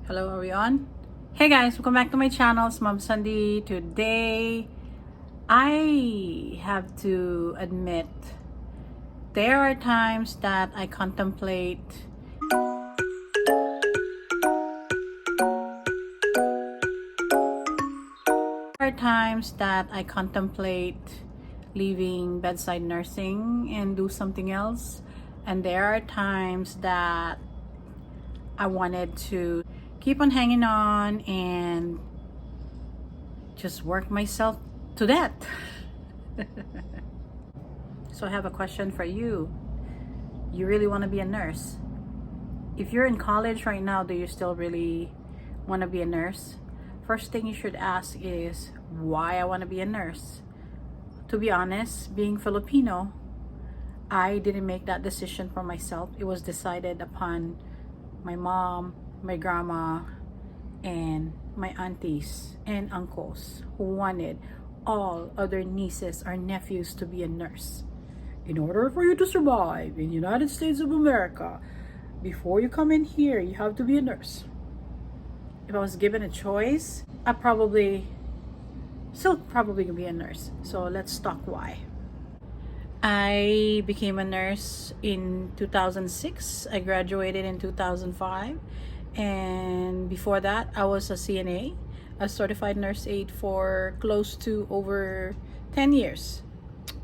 Hello, are we on? Hey guys, welcome back to my channel. It's Mom Sandy. Today, I have to admit, there are times that I contemplate leaving bedside nursing and do something else. And there are times that I wanted to keep on hanging on and just work myself to death. So I have a question for you. You really want to be a nurse? If you're in college right now, do you still really want to be a nurse? First thing you should ask is why I want to be a nurse. To be honest, being Filipino, I didn't make that decision for myself. It was decided upon my mom, my grandma, and my aunties and uncles who wanted all other nieces or nephews to be a nurse. In order for you to survive in the United States of America, before you come in here, you have to be a nurse. If I was given a choice, I still probably gonna be a nurse. So let's talk why. I became a nurse in 2006. I graduated in 2005. And before that, I was a CNA, a certified nurse aide, for close to over 10 years.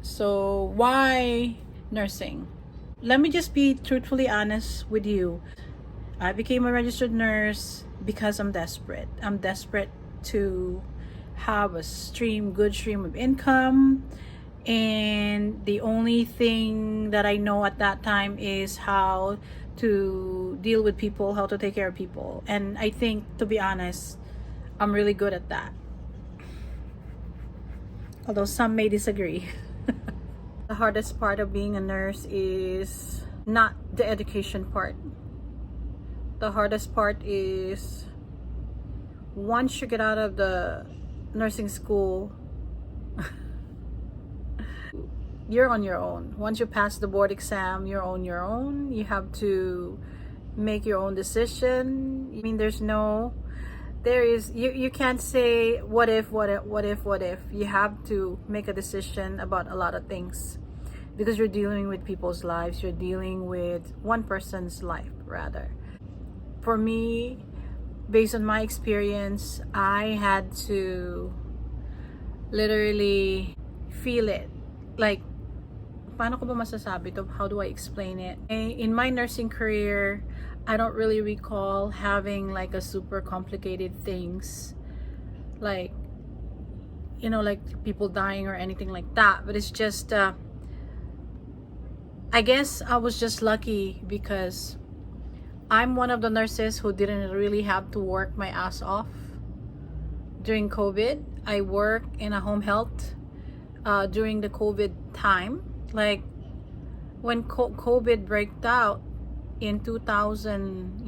So why nursing? Let me just be truthfully honest with you. I became a registered nurse because I'm desperate. I'm desperate to have a good stream of income. And the only thing that I know at that time is how to deal with people, how to take care of people. And I think, to be honest, I'm really good at that. Although some may disagree. The hardest part of being a nurse is not the education part. The hardest part is once you get out of the nursing school, you're on your own. Once you pass the board exam, you're on your own. You have to make your own decision. I mean, you can't say what if. You have to make a decision about a lot of things because you're dealing with people's lives. You're dealing with one person's life, rather. For me, based on my experience, I had to literally feel it. Like, paano ko ba masasabi to? How do I explain it? In my nursing career, I don't really recall having like a super complicated things like, like people dying or anything like that. But it's just, I guess I was just lucky because I'm one of the nurses who didn't really have to work my ass off during COVID. I worked in a home health during the COVID time. Like when COVID broke out in 2000,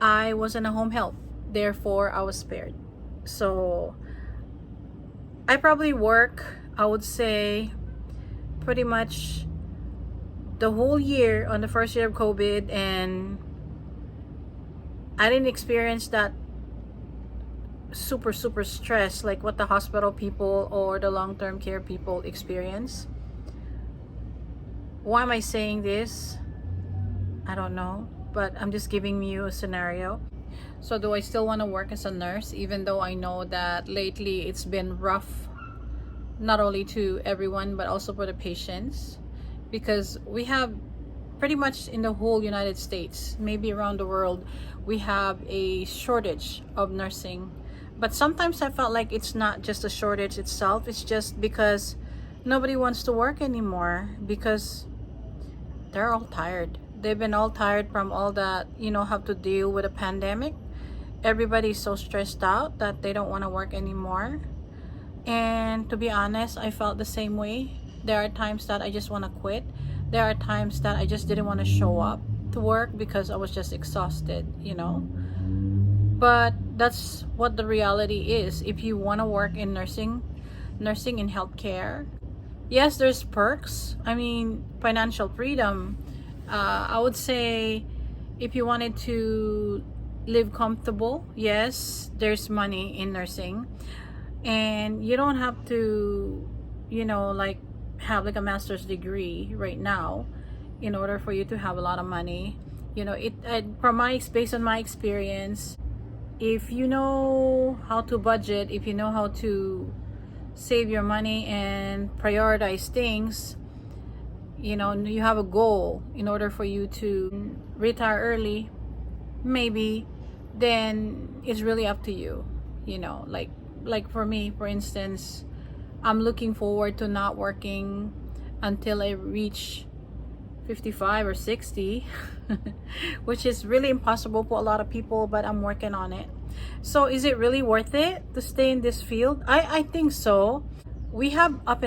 I was in a home health. Therefore, I was spared. So I probably I would say, pretty much the whole year on the first year of COVID, and I didn't experience that super stress like what the hospital people or the long-term care people experience. Why am I saying this? I don't know, but I'm just giving you a scenario. So do I still want to work as a nurse, even though I know that lately it's been rough, not only to everyone but also for the patients, because we have pretty much in the whole United States, maybe around the world, we have a shortage of nursing. But sometimes I felt like it's not just a shortage itself. It's just because nobody wants to work anymore because they're all tired. They've been all tired from all that, have to deal with a pandemic. Everybody's so stressed out that they don't want to work anymore. And to be honest, I felt the same way. There are times that I just want to quit. There are times that I just didn't want to show up to work because I was just exhausted, But that's what the reality is. If you want to work in nursing in healthcare, yes, there's perks. I mean, financial freedom. I would say If you wanted to live comfortable, yes, there's money in nursing, and you don't have to, like have like a master's degree right now in order for you to have a lot of money. Based on my experience, if you know how to budget, if you know how to save your money and prioritize things, you have a goal in order for you to retire early, maybe, then it's really up to you. Like for me, for instance, I'm looking forward to not working until I reach 55 or 60 which is really impossible for a lot of people, but I'm working on it. So is it really worth it to stay in this field? I think so. We have ups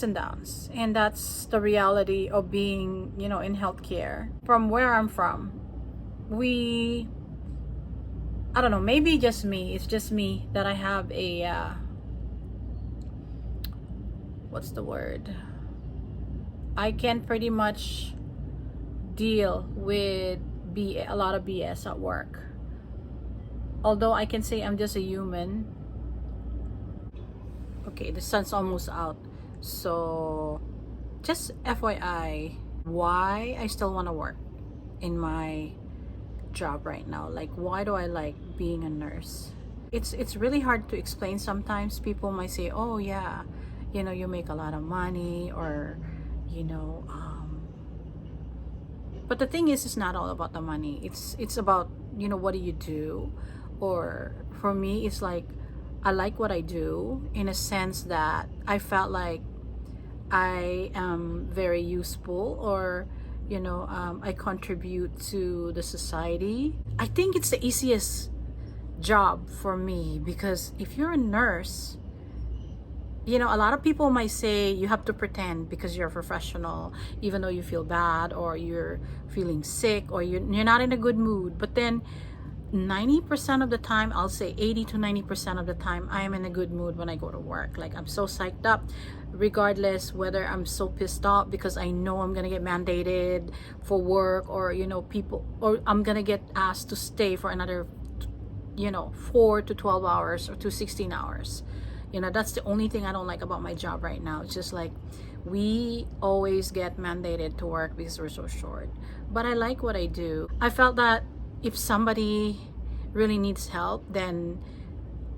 and downs, and that's the reality of being, in healthcare. From where I'm from, I don't know, maybe just me, it's just me that I have a what's the word, I can pretty much deal with a lot of BS at work. Although I can say I'm just a human. Okay, the sun's almost out, so just FYI, why I still want to work in my job right now. Like, why do I like being a nurse? It's really hard to explain sometimes. People might say, oh yeah, you make a lot of money, or but the thing is, it's not all about the money. It's about, what do you do? Or for me, it's like, I like what I do, in a sense that I felt like I am very useful, or I contribute to the society. I think it's the easiest job for me, because if you're a nurse, a lot of people might say you have to pretend because you're a professional, even though you feel bad, or you're feeling sick, or you're not in a good mood. But then 90% of the time, I'll say 80 to 90% of the time, I am in a good mood when I go to work. Like, I'm so psyched up, regardless whether I'm so pissed off because I know I'm gonna get mandated for work, or people, or I'm gonna get asked to stay for another 4 to 12 hours or to 16 hours. That's the only thing I don't like about my job right now. It's just like, we always get mandated to work because we're so short. But I like what I do. I felt that if somebody really needs help, then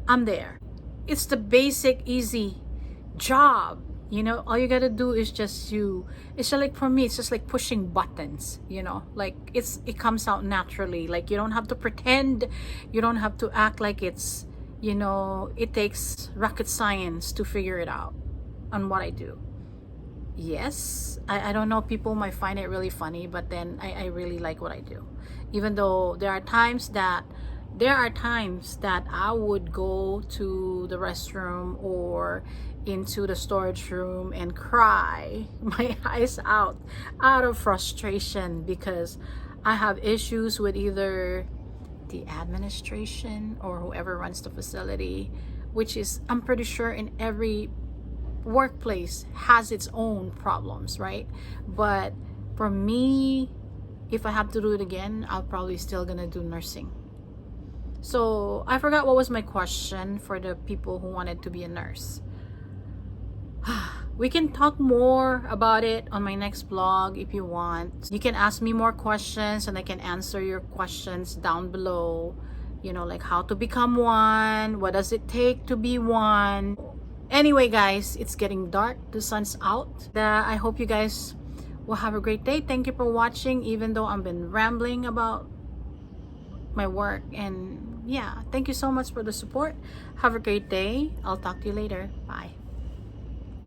I'm there. It's the basic, easy job. All you gotta do is just it's just like, for me, it's just like pushing buttons. Like, it comes out naturally. Like, you don't have to pretend, you don't have to act like it's, it takes rocket science to figure it out on what I do. Yes, I don't know, people might find it really funny, but then I really like what I do. Even though there are times that I would go to the restroom or into the storage room and cry my eyes out of frustration, because I have issues with either the administration or whoever runs the facility, which is, I'm pretty sure, in every workplace has its own problems, right? But for me, if I have to do it again, I'll probably still gonna do nursing. So I forgot what was my question for the people who wanted to be a nurse. We can talk more about it on my next vlog if you want. You can ask me more questions and I can answer your questions down below. Like how to become one, what does it take to be one. Anyway, guys, it's getting dark, the sun's out. I hope you guys will have a great day. Thank you for watching, even though I've been rambling about my work. And yeah, thank you so much for the support. Have a great day. I'll talk to you later. Bye.